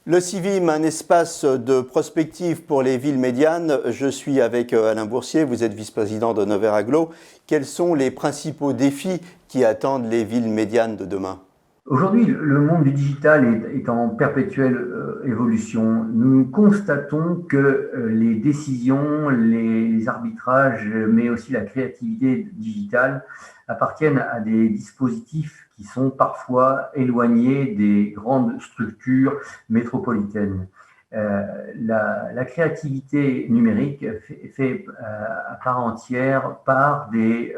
Le CIVIM, un espace de prospective pour les villes médianes. Je suis avec Alain Boursier, vous êtes vice-président de Noveraglo. Quels sont les principaux défis qui attendent les villes médianes de demain? Aujourd'hui, le monde du digital est en perpétuelle évolution. Nous constatons que les décisions, les arbitrages, mais aussi la créativité digitale appartiennent à des dispositifs qui sont parfois éloignés des grandes structures métropolitaines. La créativité numérique fait à part entière part des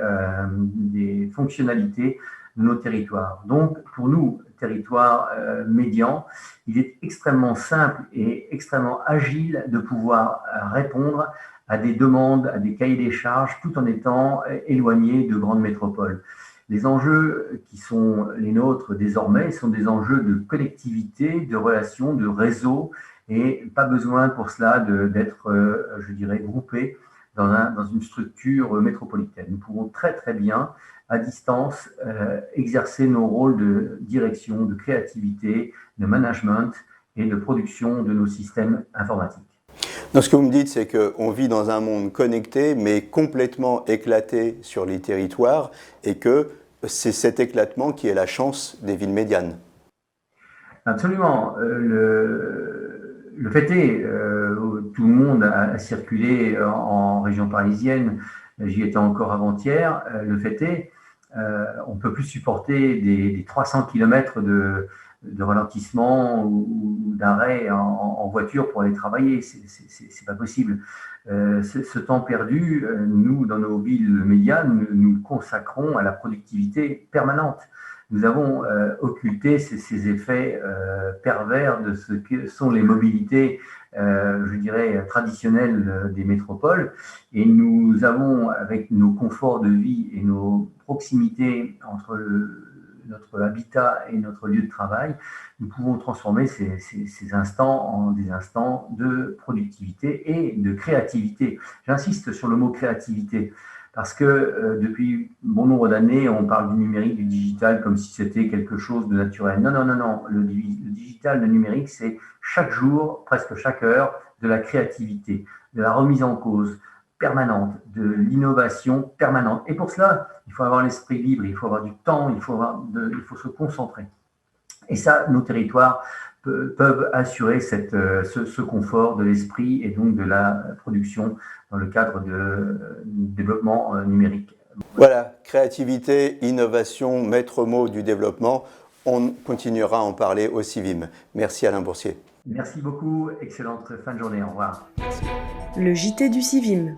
fonctionnalités de nos territoires. Donc, pour nous, territoire médian, il est extrêmement simple et extrêmement agile de pouvoir répondre à des demandes, à des cahiers des charges, tout en étant éloigné de grandes métropoles. Les enjeux qui sont les nôtres désormais sont des enjeux de connectivité, de relations, de réseau, et pas besoin pour cela d'être, je dirais, groupé dans une structure métropolitaine. Nous pouvons très très bien, à distance, exercer nos rôles de direction, de créativité, de management et de production de nos systèmes informatiques. Donc, ce que vous me dites, c'est qu'on vit dans un monde connecté, mais complètement éclaté sur les territoires, et que c'est cet éclatement qui est la chance des villes médianes. Absolument. Le fait est, tout le monde a circulé en région parisienne, j'y étais encore avant-hier, le fait est, on ne peut plus supporter des 300 km de ralentissement ou d'arrêt en voiture pour aller travailler, c'est pas possible. Ce temps perdu, nous, dans nos villes médianes, nous consacrons à la productivité permanente. Nous avons occulté ces effets pervers de ce que sont les mobilités, je dirais, traditionnelles des métropoles. Et nous avons, avec nos conforts de vie et nos proximités entre notre habitat et notre lieu de travail, nous pouvons transformer ces instants en des instants de productivité et de créativité. J'insiste sur le mot créativité, parce que depuis bon nombre d'années, on parle du numérique, du digital, comme si c'était quelque chose de naturel. Non, non, non, non. Le digital, le numérique, c'est chaque jour, presque chaque heure, de la créativité, de la remise en cause permanente, de l'innovation permanente. Et pour cela, il faut avoir l'esprit libre, il faut avoir du temps, il faut se concentrer. Et ça, nos territoires peuvent assurer ce confort de l'esprit et donc de la production dans le cadre du développement numérique. Voilà, créativité, innovation, maître mot du développement. On continuera à en parler au CIVIM. Merci Alain Boursier. Merci beaucoup, excellente fin de journée, au revoir. Merci. Le JT du CIVIM.